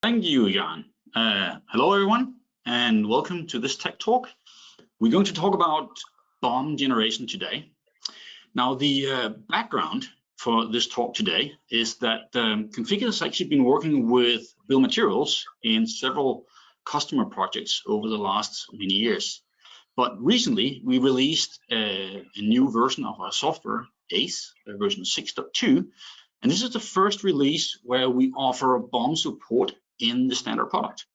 Thank you, Jan. Hello, everyone, and welcome to this tech talk. We're going to talk about BOM generation today. Now, the background for this talk today is that Configit has actually been working with bill of materials in several customer projects over the last many years. But recently, we released a new version of our software, ACE, version 6.2, and this is the first release where we offer BOM support in the standard product.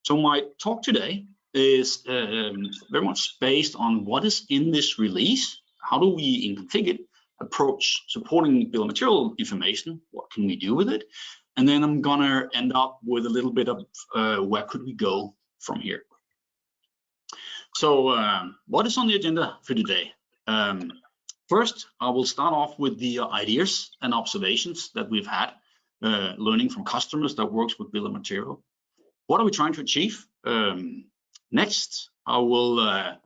So my talk today is very much based on what is in this release. How do we in Configit approach supporting bill of material information? What can we do with it? And then I'm gonna end up with a little bit of where could we go from here. So what is on the agenda for today? First, I will start off with the ideas and observations that we've had learning from customers that works with bill of material. What are we trying to achieve? Next, I will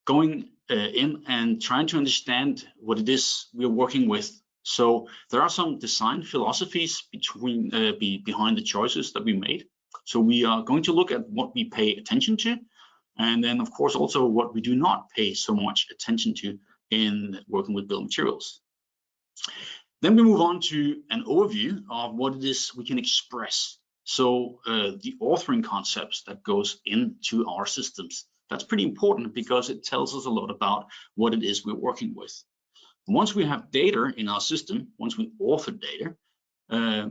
going in and trying to understand what it is we're working with. So there are some design philosophies behind the choices that we made. So we are going to look at what we pay attention to, and then of course also what we do not pay so much attention to in working with bill of materials. Then we move on to an overview of what it is we can express. So the authoring concepts that goes into our systems, that's pretty important because it tells us a lot about what it is we're working with. Once we have data in our system, once we author data,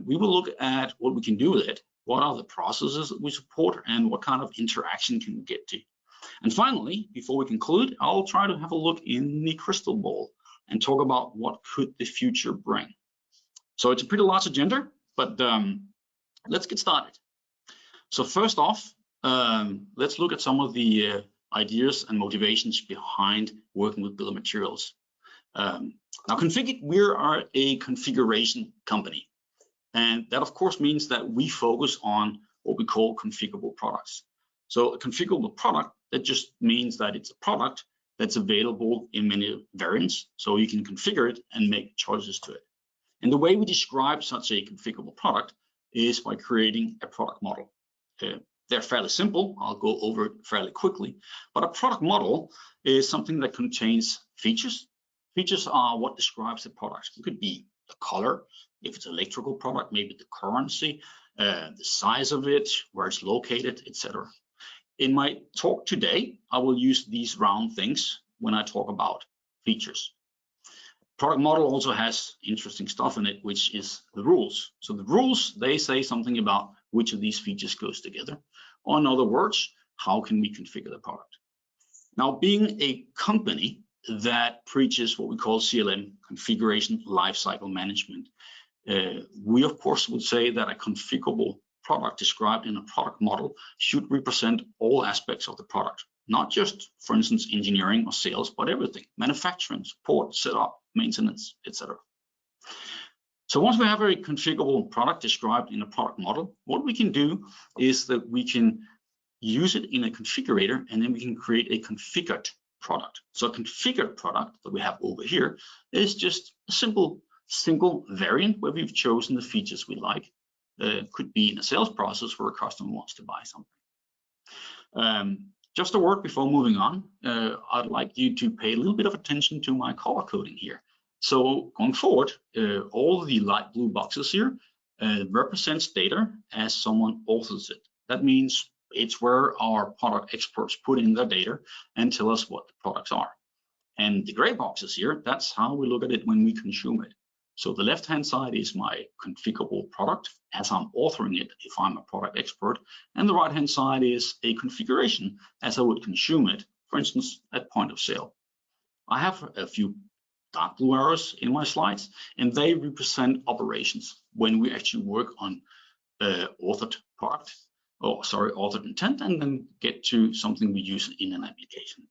we will look at what we can do with it. What are the processes that we support and what kind of interaction can we get to? And finally, before we conclude, I'll try to have a look in the crystal ball and talk about what could the future bring. So it's a pretty large agenda, but let's get started. So first off, let's look at some of the ideas and motivations behind working with bill of materials. Now, Configit, we are a configuration company. And that, of course, means that we focus on what we call configurable products. So a configurable product, that just means that it's a product that's available in many variants, so you can configure it and make choices to it. And the way we describe such a configurable product is by creating a product model. They're fairly simple. I'll go over it fairly quickly. But a product model is something that contains features. Features are what describes the product. It could be the color, if it's an electrical product, maybe the currency, the size of it, where it's located, etc. In my talk today, I will use these round things when I talk about features. Product model also has interesting stuff in it, which is the rules. So the rules, they say something about which of these features goes together. Or in other words, how can we configure the product? Now, being a company that preaches what we call CLM, Configuration Lifecycle Management, we of course would say that a configurable product described in a product model should represent all aspects of the product, not just, for instance, engineering or sales, but everything: manufacturing, support, setup, maintenance, etc. So once we have a configurable product described in a product model, what we can do is that we can use it in a configurator, and then we can create a configured product. So a configured product that we have over here is just a simple single variant where we've chosen the features we like. Could be in a sales process where a customer wants to buy something. Just a word before moving on, I'd like you to pay a little bit of attention to my color coding here. So going forward, all the light blue boxes here represents data as someone authors it. That means it's where our product experts put in their data and tell us what the products are. And the gray boxes here, that's how we look at it when we consume it. So the left-hand side is my configurable product as I'm authoring it if I'm a product expert, and the right-hand side is a configuration as I would consume it, for instance, at point of sale. I have a few dark blue arrows in my slides, and they represent operations when we actually work on authored product, authored intent, and then get to something we use in an application.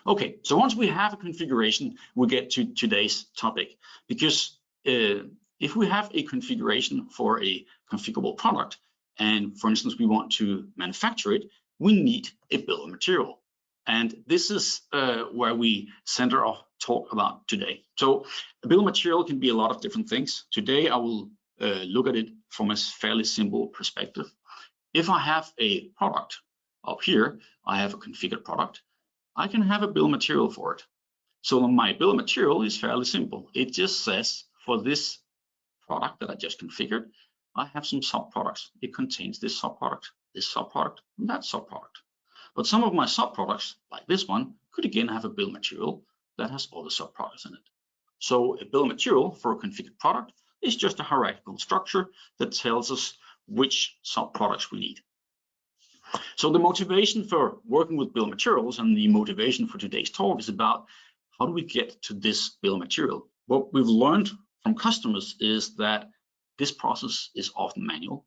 Okay, so once we have a configuration, we get to today's topic, because if we have a configuration for a configurable product, and for instance, we want to manufacture it, we need a bill of material. And this is where we center our talk about today. So a bill of material can be a lot of different things. Today, I will look at it from a fairly simple perspective. If I have a product up here, I have a configured product, I can have a bill of material for it. So my bill of material is fairly simple. It just says for this product that I just configured, I have some subproducts. It contains this subproduct, and that subproduct. But some of my subproducts, like this one, could again have a bill of material that has other subproducts in it. So a bill of material for a configured product is just a hierarchical structure that tells us which subproducts we need. So the motivation for working with bill of materials and the motivation for today's talk is about how do we get to this bill of material? What we've learned from customers is that this process is often manual.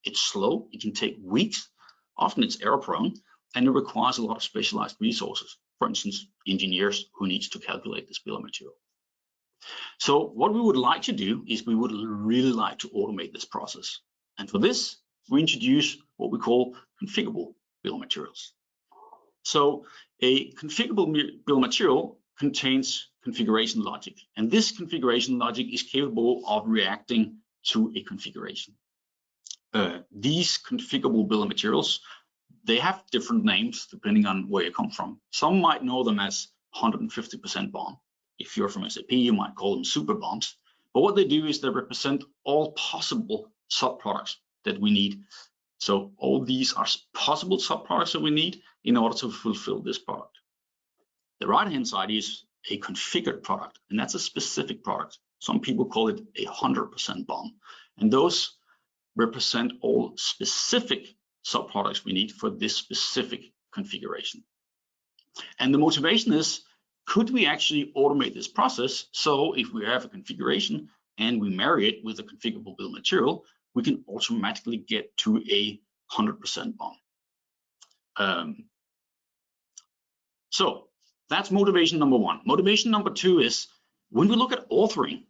It's slow, it can take weeks, often it's error prone, and it requires a lot of specialized resources. For instance, engineers who needs to calculate this bill of material. So what we would like to do is we would really like to automate this process. And for this, we introduce what we call configurable bill of materials. So a configurable bill of material contains configuration logic, and this configuration logic is capable of reacting to a configuration. These configurable bill of materials, they have different names depending on where you come from. Some might know them as 150% BOM. If you're from SAP, you might call them super BOMs. But what they do is they represent all possible subproducts that we need. So all these are possible subproducts that we need in order to fulfill this product. The right-hand side is a configured product, and that's a specific product. Some people call it 100% BOM, and those represent all specific subproducts we need for this specific configuration. And the motivation is, could we actually automate this process? So if we have a configuration and we marry it with a configurable bill of material, we can automatically get to a 100% BOM. So that's motivation number one. Motivation number two is when we look at authoring,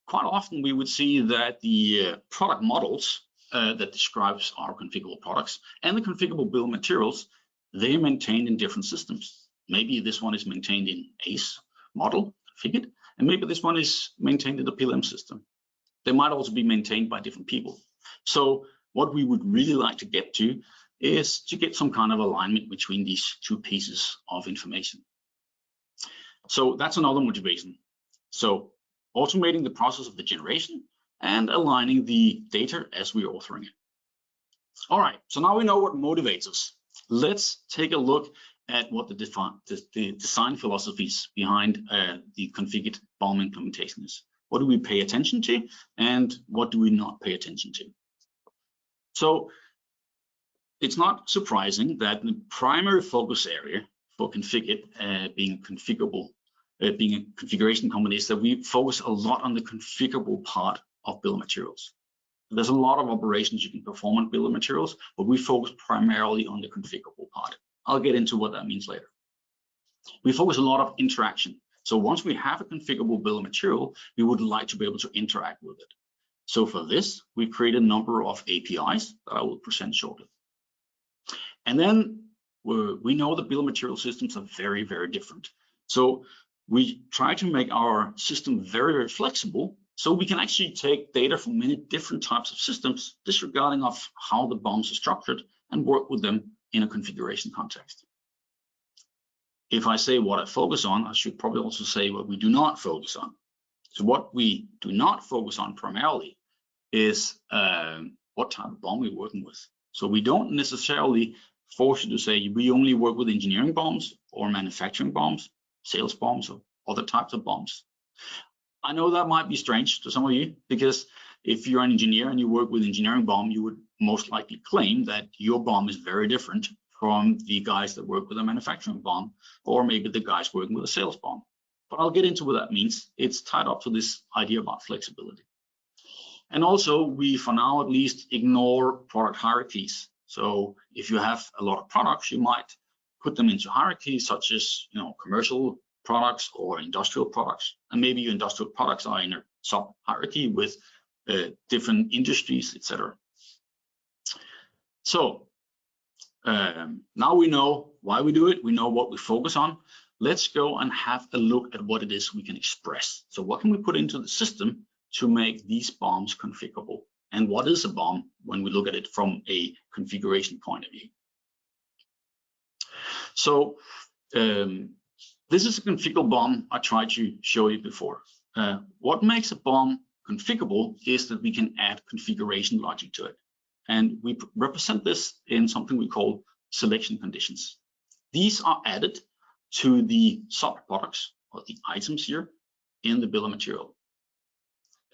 quite often we would see that the product models that describes our configurable products and the configurable bill of materials, they're maintained in different systems. Maybe this one is maintained in ACE model, Configit, and maybe this one is maintained in the PLM system. They might also be maintained by different people. So what we would really like to get to is to get some kind of alignment between these two pieces of information. So that's another motivation. So automating the process of the generation and aligning the data as we're authoring it. All right, so now we know what motivates us. Let's take a look at what the design philosophies behind the Configit BOM implementation is. What do we pay attention to and what do we not pay attention to? So it's not surprising that the primary focus area for Configit being a configuration company is that we focus a lot on the configurable part of bill of materials. There's a lot of operations you can perform on bill of materials, but we focus primarily on the configurable part. I'll get into what that means later. We focus a lot of interaction. So once we have a configurable bill of material, we would like to be able to interact with it. So for this, we create a number of APIs that I will present shortly. And then we know the bill of material systems are very, very different. So we try to make our system very, very flexible so we can actually take data from many different types of systems, disregarding of how the BOMs are structured, and work with them in a configuration context. If I say what I focus on, I should probably also say what we do not focus on. So what we do not focus on primarily is what type of BOM we're working with. So we don't necessarily force you to say we only work with engineering BOMs or manufacturing BOMs, sales BOMs, or other types of BOMs. I know that might be strange to some of you, because if you're an engineer and you work with engineering BOM, you would most likely claim that your BOM is very different from the guys that work with a manufacturing BOM, or maybe the guys working with a sales BOM. But I'll get into what that means. It's tied up to this idea about flexibility. And also, we, for now at least, ignore product hierarchies. So if you have a lot of products, you might put them into hierarchies such as, commercial products or industrial products. And maybe your industrial products are in a sub-hierarchy with different industries, etc. So now we know why we do it. We know what we focus on. Let's go and have a look at what it is we can express. So what can we put into the system to make these BOMs configurable. And what is a BOM when we look at it from a configuration point of view? So this is a configurable BOM I tried to show you before. What makes a BOM configurable is that we can add configuration logic to it. And we represent this in something we call selection conditions. These are added to the subproducts or the items here in the bill of material.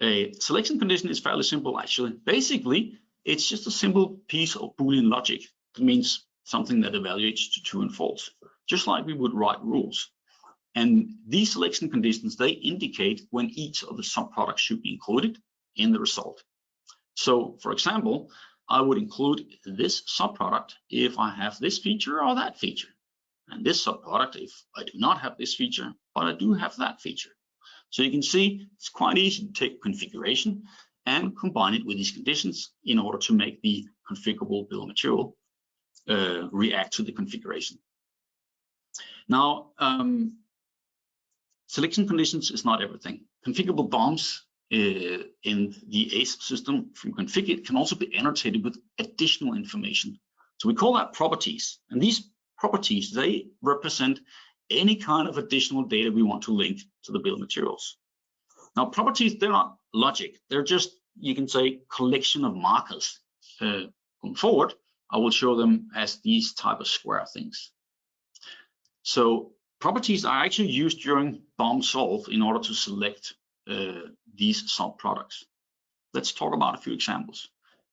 A selection condition is fairly simple, actually. Basically, it's just a simple piece of Boolean logic. It means something that evaluates to true and false, just like we would write rules. And these selection conditions, they indicate when each of the subproducts should be included in the result. So, for example, I would include this subproduct if I have this feature or that feature, and this subproduct if I do not have this feature, but I do have that feature. So you can see it's quite easy to take configuration and combine it with these conditions in order to make the configurable bill of material react to the configuration. Now, selection conditions is not everything. Configurable BOMs in the ACE system from Configit can also be annotated with additional information. So we call that properties. And these properties, they represent any kind of additional data we want to link to the bill of materials. Now, properties, they're not logic. They're just, you can say, collection of markers. Going forward, I will show them as these type of square things. So properties are actually used during BOM solve in order to select these subproducts. Let's talk about a few examples.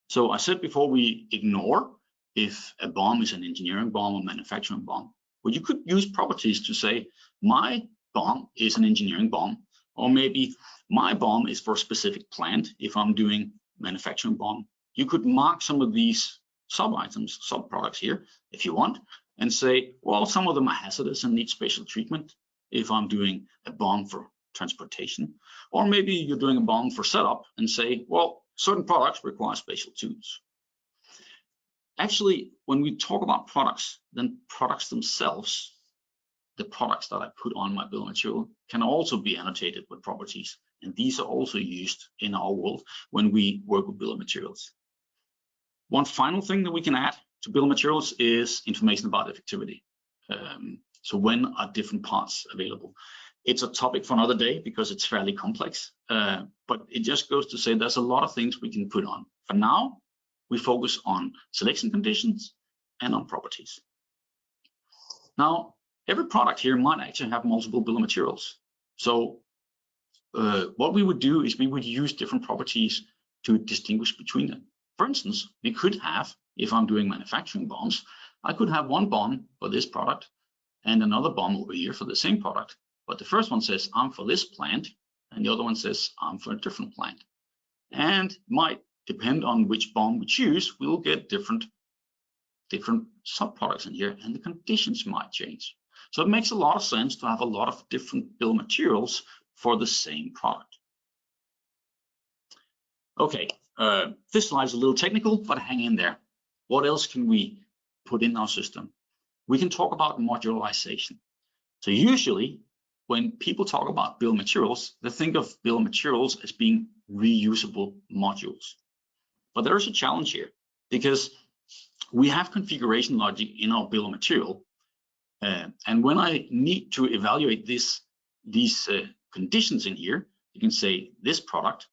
So I said before, we ignore if a BOM is an engineering BOM or manufacturing BOM. Well, you could use properties to say my BOM is an engineering BOM, or maybe my BOM is for a specific plant. If I'm doing manufacturing BOM, you could mark some of these sub-items, subproducts here, if you want, and say, well, some of them are hazardous and need special treatment. If I'm doing a BOM for transportation, or maybe you're doing a BOM for setup and say, well, certain products require special tools. Actually, when we talk about products, then products themselves, the products that I put on my bill of material, can also be annotated with properties. And these are also used in our world when we work with bill of materials. One final thing that we can add to bill of materials is information about effectivity. So when are different parts available? It's a topic for another day because it's fairly complex, but it just goes to say there's a lot of things we can put on. For now, we focus on selection conditions and on properties. Now, every product here might actually have multiple bill of materials. So what we would do is we would use different properties to distinguish between them. For instance, we could have, if I'm doing manufacturing BOMs, I could have one BOM for this product and another BOM over here for the same product. But the first one says I'm for this plant, and the other one says I'm for a different plant. And might depend on which BOM we choose, we'll get different subproducts in here, and the conditions might change. So it makes a lot of sense to have a lot of different bill of materials for the same product. Okay, this slide is a little technical, but hang in there. What else can we put in our system? We can talk about modularization. So usually, when people talk about bill of materials, they think of bill of materials as being reusable modules. But there is a challenge here because we have configuration logic in our bill of material. And when I need to evaluate these conditions in here, you can say this product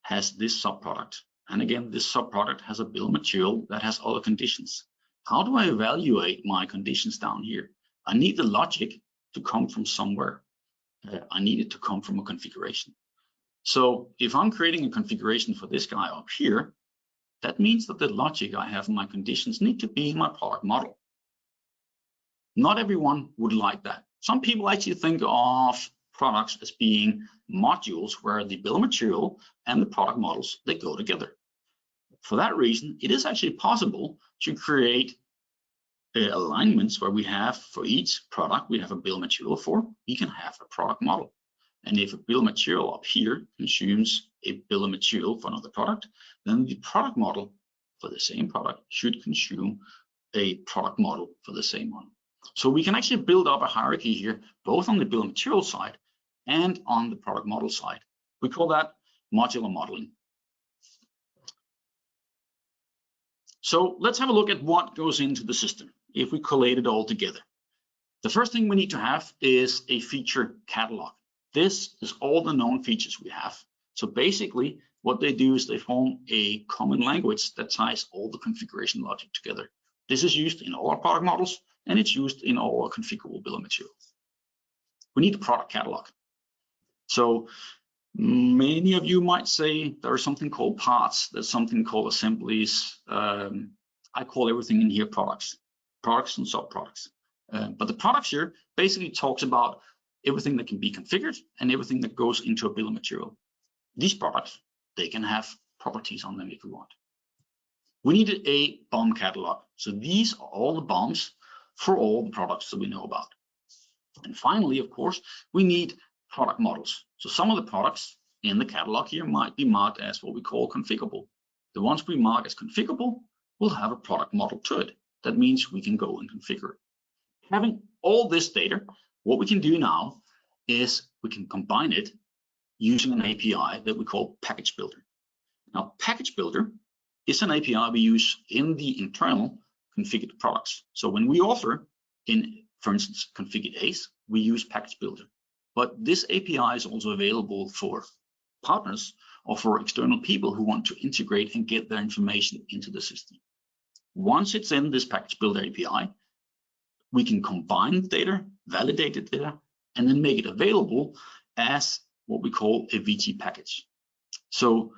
has this subproduct. And again, this subproduct has a bill of material that has other conditions. How do I evaluate my conditions down here? I need the logic to come from somewhere. I need it to come from a configuration. So if I'm creating a configuration for this guy up here, that means that the logic I have in my conditions need to be in my product model. Not everyone would like that. Some people actually think of products as being modules where the bill of material and the product models, they go together. For that reason, it is actually possible to create alignments where we have for each product, we have a bill of material for, we can have a product model. And if a bill of material up here consumes a bill of material for another product, then the product model for the same product should consume a product model for the same one. So we can actually build up a hierarchy here, both on the bill of material side and on the product model side. We call that modular modeling. So let's have a look at what goes into the system if we collate it all together. The first thing we need to have is a feature catalog. This is all the known features we have. So basically what they do is they form a common language that ties all the configuration logic together. This is used in all our product models, and it's used in all our configurable bill of materials. We need a product catalog. So many of you might say there's something called parts, there's something called assemblies. I call everything in here products and subproducts. But the products here basically talks about everything that can be configured and everything that goes into a bill of material. These products, they can have properties on them if we want. We needed a BOM catalog. So these are all the BOMs for all the products that we know about. And finally, of course, we need product models. So some of the products in the catalog here might be marked as what we call configurable. The ones we mark as configurable will have a product model to it. That means we can go and configure it. Having all this data, what we can do now is we can combine it using an API that we call Package Builder. Now, Package Builder is an API we use in the internal configured products. So when we offer in, for instance, Configit Ace, we use Package Builder. But this API is also available for partners or for external people who want to integrate and get their information into the system. Once it's in this Package Builder API, we can combine the data, validate the data, and then make it available as what we call a VT package. So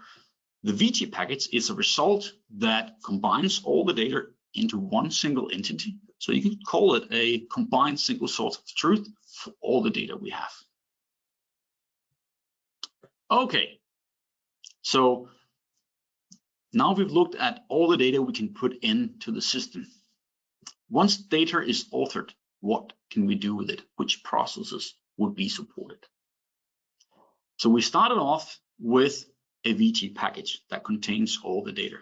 the VT package is a result that combines all the data into one single entity. So you can call it a combined single source of truth for all the data we have. Okay, so now we've looked at all the data we can put into the system. Once data is authored, what can we do with it? Which processes would be supported? So we started off with a VT package that contains all the data.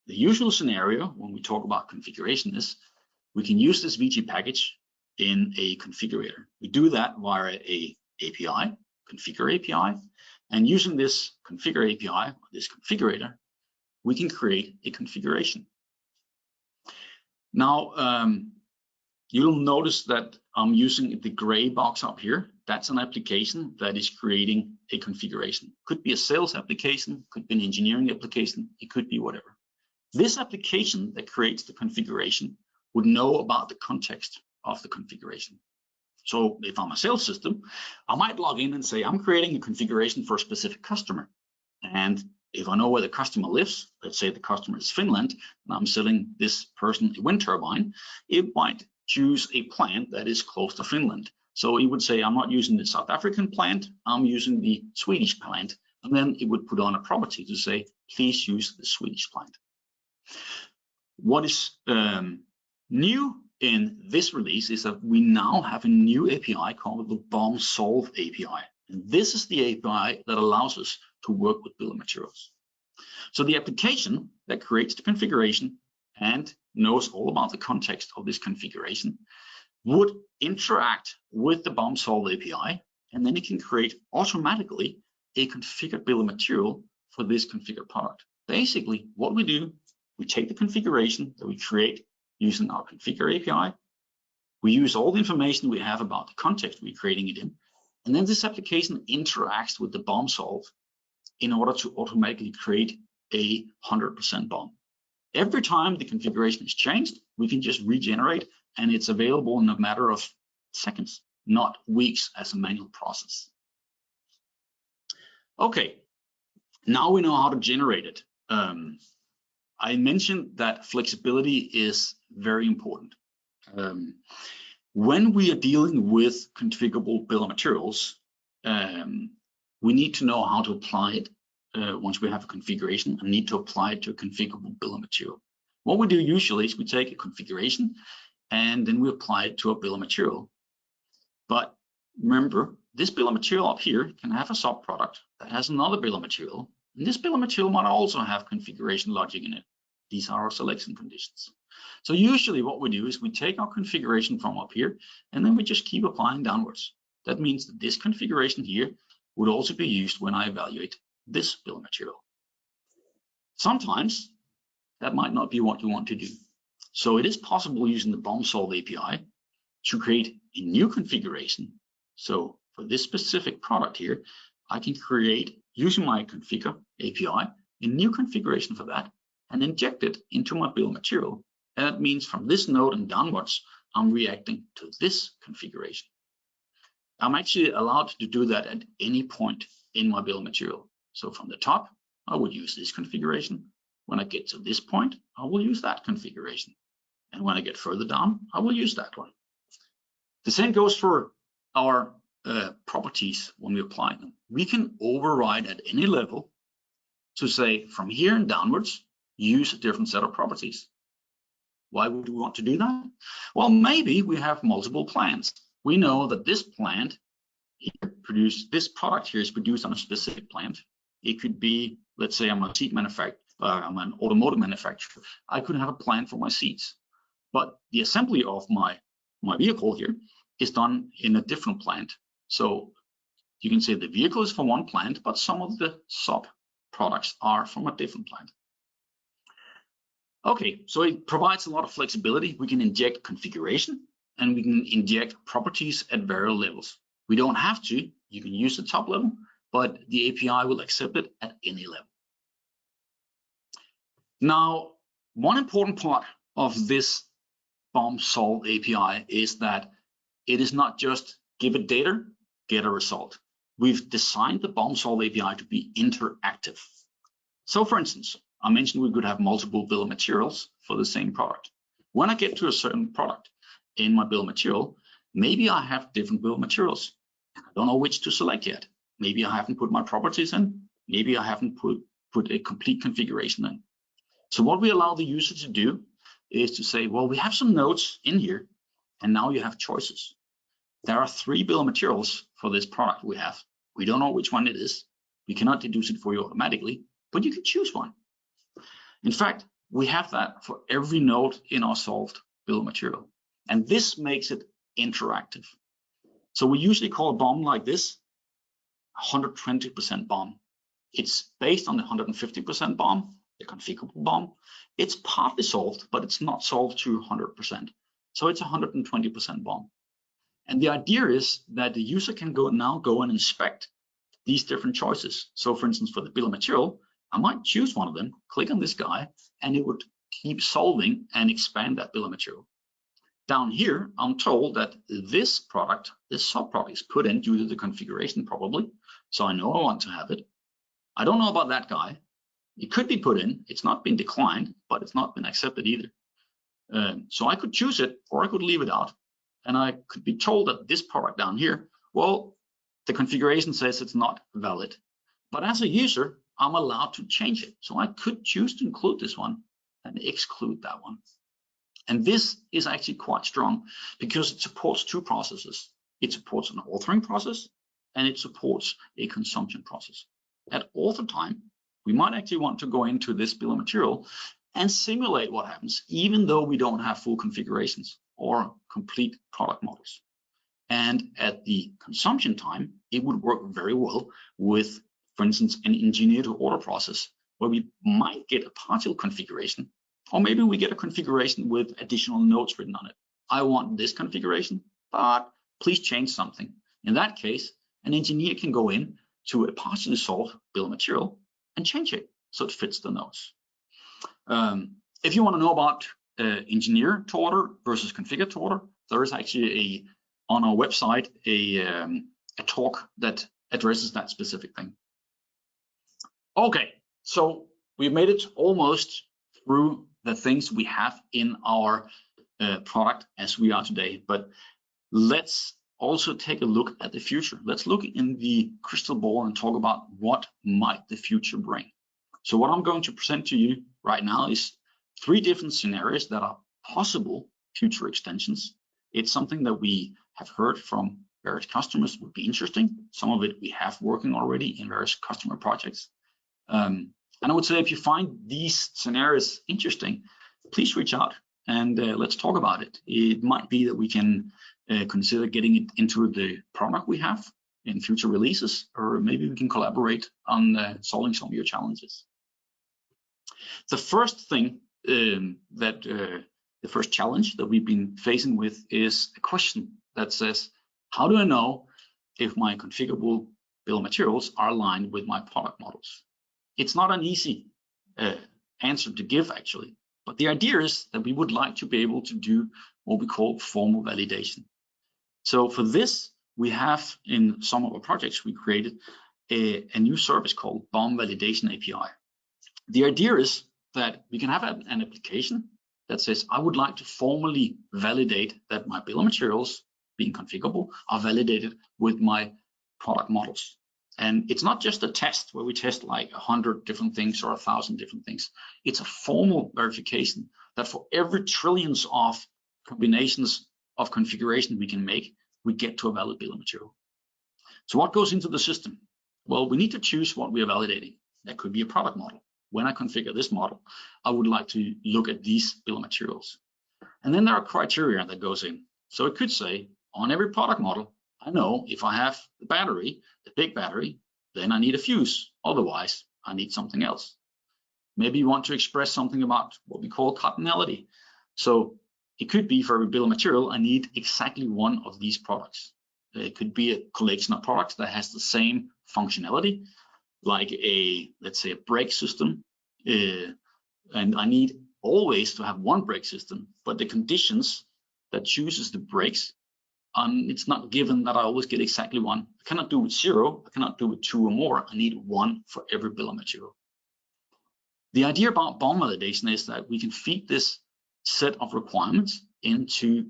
The usual scenario when we talk about configuration is we can use this VT package in a configurator. We do that via a API, configure API, and using this configure API, this configurator, we can create a configuration. Now, you'll notice that I'm using the gray box up here. That's an application that is creating a configuration. Could be a sales application, could be an engineering application, it could be whatever. This application that creates the configuration would know about the context of the configuration. So if I'm a sales system, I might log in and say, I'm creating a configuration for a specific customer. And if I know where the customer lives, let's say the customer is Finland, and I'm selling this person a wind turbine, it might choose a plant that is close to Finland. So it would say, I'm not using the South African plant, I'm using the Swedish plant. And then it would put on a property to say, please use the Swedish plant. What is new in this release is that we now have a new API called the BOM Solve API. And this is the API that allows us to work with bill of materials. So the application that creates the configuration and knows all about the context of this configuration would interact with the BOM Solve API, and then it can create automatically a configured bill of material for this configured product. Basically, what we do, we take the configuration that we create using our configure API, we use all the information we have about the context we're creating it in, and then this application interacts with the BOM Solve in order to automatically create a 100% BOM. Every time the configuration is changed, we can just regenerate, and it's available in a matter of seconds, not weeks as a manual process. Okay, now we know how to generate it. I mentioned that flexibility is very important. When we are dealing with configurable bill of materials, we need to know how to apply it once we have a configuration and need to apply it to a configurable bill of material. What we do usually is we take a configuration and then we apply it to a bill of material. But remember, this bill of material up here can have a subproduct that has another bill of material. And this bill of material might also have configuration logic in it. These are our selection conditions. So usually what we do is we take our configuration from up here and then we just keep applying downwards. That means that this configuration here would also be used when I evaluate this bill of material. Sometimes that might not be what you want to do. So it is possible using the BOM solve API to create a new configuration. So for this specific product here, I can create, using my configure API, a new configuration for that and inject it into my bill of material. And that means from this node and downwards, I'm reacting to this configuration. I'm actually allowed to do that at any point in my bill of material. So from the top, I would use this configuration. When I get to this point, I will use that configuration. And when I get further down, I will use that one. The same goes for our properties when we apply them. We can override at any level to say from here and downwards, use a different set of properties. Why would we want to do that? Well, maybe we have multiple plants. We know that this plant here this product here is produced on a specific plant. It could be, let's say I'm a seat manufacturer, I'm an automotive manufacturer. I could have a plant for my seats, but the assembly of my vehicle here is done in a different plant. So you can say the vehicle is from one plant, but some of the sub products are from a different plant. Okay, so it provides a lot of flexibility. We can inject configuration and we can inject properties at various levels. We don't have to, you can use the top level, but the API will accept it at any level. Now, one important part of this BOM solve API is that it is not just give it data, get a result. We've designed the BOM solve API to be interactive. So for instance, I mentioned we could have multiple bill of materials for the same product. When I get to a certain product in my bill of material, maybe I have different bill of materials. I don't know which to select yet. Maybe I haven't put my properties in. Maybe I haven't put a complete configuration in. So what we allow the user to do is to say, well, we have some nodes in here, and now you have choices. There are 3 bill of materials for this product we have. We don't know which one it is. We cannot deduce it for you automatically, but you can choose one. In fact, we have that for every node in our solved bill of material. And this makes it interactive. So we usually call a BOM like this 120% BOM. It's based on the 150% BOM, the configurable BOM. It's partly solved, but it's not solved to 100%. So it's 120% BOM. And the idea is that the user can now go and inspect these different choices. So for instance, for the bill of material, I might choose one of them, click on this guy, and it would keep solving and expand that bill of material. Down here, I'm told that this product, this sub-product is put in due to the configuration probably. So I know I want to have it. I don't know about that guy. It could be put in. It's not been declined, but it's not been accepted either. So I could choose it or I could leave it out. And I could be told that this product down here, well, the configuration says it's not valid. But as a user, I'm allowed to change it. So I could choose to include this one and exclude that one. And this is actually quite strong because it supports 2 processes. It supports an authoring process and it supports a consumption process. At author time, we might actually want to go into this bill of material and simulate what happens, even though we don't have full configurations or complete product models. And at the consumption time, it would work very well with, for instance, an engineer to order process where we might get a partial configuration, or maybe we get a configuration with additional notes written on it. I want this configuration, but please change something. In that case, an engineer can go in to a partially solved bill of material and change it so it fits the notes. If you want to know about engineer to order versus configure to order, there is actually on our website a talk that addresses that specific thing. Okay, so we've made it almost through the things we have in our product as we are today, but let's also take a look at the future. Let's look in the crystal ball and talk about what might the future bring. So what I'm going to present to you right now is 3 different scenarios that are possible future extensions. It's something that we have heard from various customers would be interesting. Some of it we have working already in various customer projects. And I would say if you find these scenarios interesting, please reach out and let's talk about it. It might be that we can consider getting it into the product we have in future releases, or maybe we can collaborate on solving some of your challenges. The first thing the first challenge that we've been facing with is a question that says, how do I know if my configurable bill of materials are aligned with my product models? It's not an easy answer to give, actually, but the idea is that we would like to be able to do what we call formal validation. So for this, we have in some of our projects, we created a new service called BOM Validation API. The idea is that we can have an application that says, I would like to formally validate that my bill of materials, being configurable, are validated with my product models. And it's not just a test where we test like 100 different things or 1,000 different things. It's a formal verification that for every trillions of combinations of configuration we can make, we get to a valid bill of material. So what goes into the system? Well, we need to choose what we are validating. That could be a product model. When I configure this model, I would like to look at these bill of materials. And then there are criteria that goes in. So it could say, on every product model, I know if I have the battery, the big battery, then I need a fuse. Otherwise, I need something else. Maybe you want to express something about what we call cardinality. So it could be for every bill of material, I need exactly one of these products. It could be a collection of products that has the same functionality, like let's say a brake system. And I need always to have one brake system, but the conditions that chooses the brakes, it's not given that I always get exactly one. I cannot do with 0, I cannot do with 2 or more. I need one for every bill of material. The idea about BOM validation is that we can feed this set of requirements into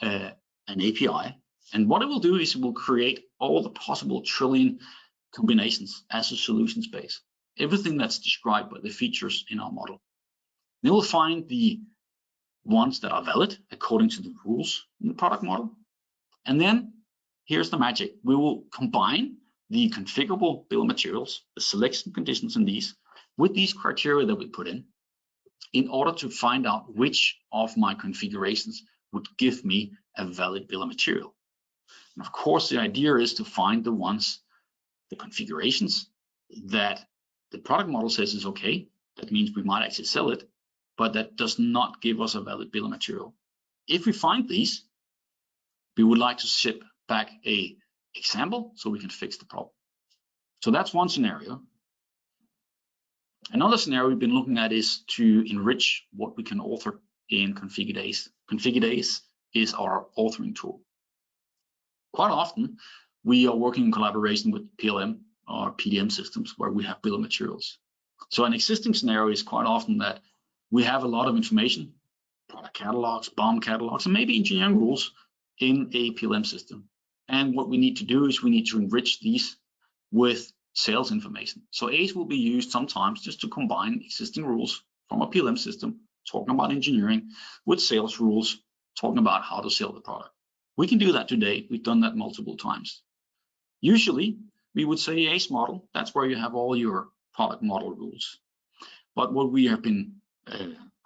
an API. And what it will do is it will create all the possible trillion combinations as a solution space. Everything that's described by the features in our model. They will find the ones that are valid according to the rules in the product model. And then here's the magic. We will combine the configurable bill of materials, the selection conditions in these, with these criteria that we put in order to find out which of my configurations would give me a valid bill of material. And of course, the idea is to find the ones, the configurations that the product model says is okay. That means we might actually sell it, but that does not give us a valid bill of material. If we find these, we would like to ship back an example so we can fix the problem. So that's one scenario. Another scenario we've been looking at is to enrich what we can author in Configit. Configit is our authoring tool. Quite often, we are working in collaboration with PLM or PDM systems where we have bill of materials. So an existing scenario is quite often that we have a lot of information, product catalogs, BOM catalogs, and maybe engineering rules in a PLM system. And what we need to do is we need to enrich these with sales information. So ACE will be used sometimes just to combine existing rules from a PLM system, talking about engineering, with sales rules, talking about how to sell the product. We can do that today. We've done that multiple times. Usually, we would say ACE model, that's where you have all your product model rules. But what we have been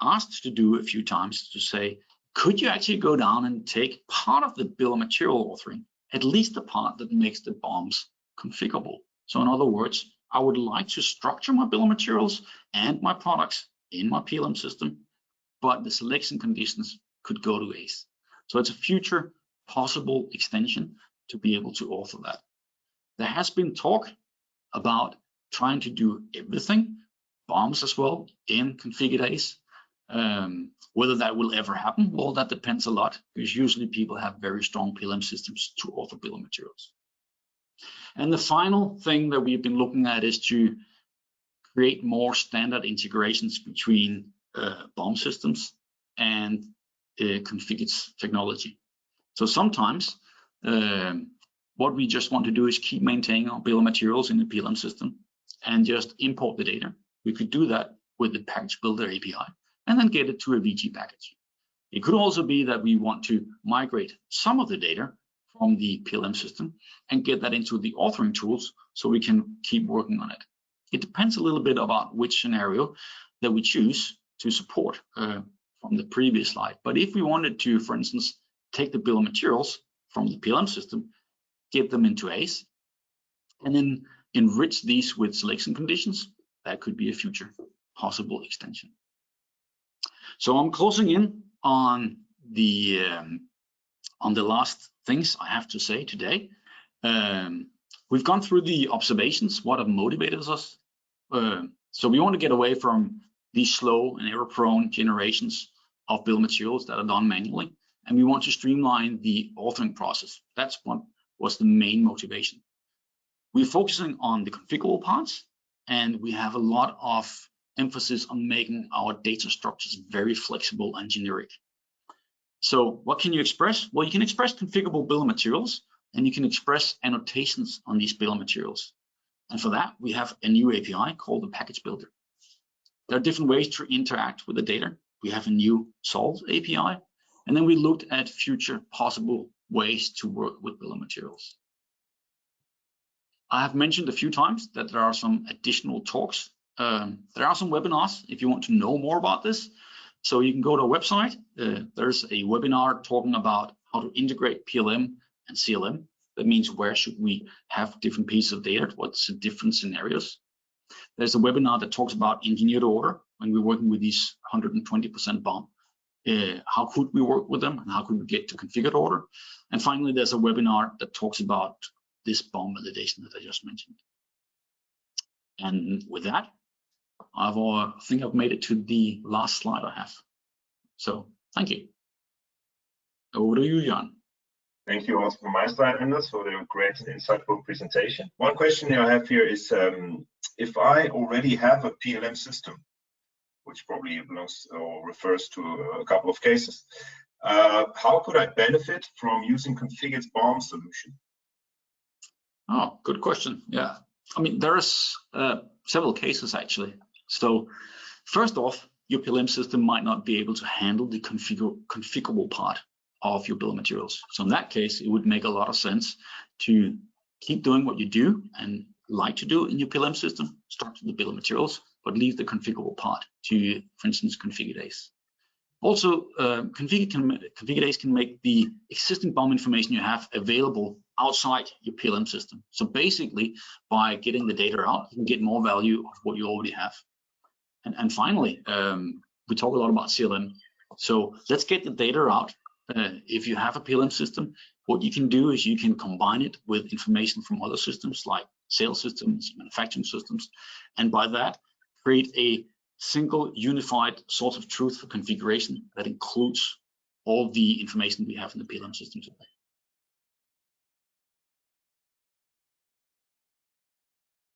asked to do a few times is to say, could you actually go down and take part of the bill of material authoring, at least the part that makes the BOMs configurable? So in other words, I would like to structure my bill of materials and my products in my PLM system, but the selection conditions could go to ACE. So it's a future possible extension to be able to author that. There has been talk about trying to do everything, BOMs as well, in Configit ACE. Whether that will ever happen, well, that depends a lot, because usually people have very strong PLM systems to author bill of materials. And the final thing that we've been looking at is to create more standard integrations between BOM systems and Configit's technology. So sometimes what we just want to do is keep maintaining our bill of materials in the PLM system and just import the data. We could do that with the package builder API and then get it to a VG package. It could also be that we want to migrate some of the data from the PLM system and get that into the authoring tools so we can keep working on it. It depends a little bit about which scenario that we choose to support from the previous slide. But if we wanted to, for instance, take the bill of materials from the PLM system, get them into ACE, and then enrich these with selection conditions. That could be a future possible extension. So I'm closing in on the last things I have to say today. We've gone through the observations, what have motivated us. So we want to get away from these slow and error-prone generations of bill of materials that are done manually, and we want to streamline the authoring process. That's what was the main motivation. We're focusing on the configurable parts, and we have a lot of emphasis on making our data structures very flexible and generic. So what can you express? Well, you can express configurable bill of materials, and you can express annotations on these bill of materials. And for that, we have a new API called the package builder. There are different ways to interact with the data. We have a new solve API, and then we looked at future possible ways to work with bill of materials. I have mentioned a few times that there are some additional talks. There are some webinars if you want to know more about this. So you can go to our website. There's a webinar talking about how to integrate PLM and CLM. That means where should we have different pieces of data, what's the different scenarios. There's a webinar that talks about engineered order when we're working with these 120% BOM. How could we work with them and how could we get to configured order? And finally, there's a webinar that talks about this BOM validation that I just mentioned. And with that, I think I've made it to the last slide I have. So thank you. Over to you, Jan. Thank you also from my side, Anders, for the great insightful presentation. One question I have here is, if I already have a PLM system, which probably belongs or refers to a couple of cases, how could I benefit from using Configit's BOM solution? Oh, good question. Yeah, I mean, there's several cases actually. So first off, your PLM system might not be able to handle the configurable part of your bill of materials. So in that case, it would make a lot of sense to keep doing what you do and like to do in your PLM system, structure the bill of materials, but leave the configurable part to, for instance, Configit Ace. Also, Configit Ace can make the existing BOM information you have available outside your PLM system. So basically, by getting the data out, you can get more value of what you already have. And finally, we talk a lot about CLM. So let's get the data out. If you have a PLM system, what you can do is you can combine it with information from other systems like sales systems, manufacturing systems, and by that, create a single unified source of truth for configuration that includes all the information we have in the PLM system today.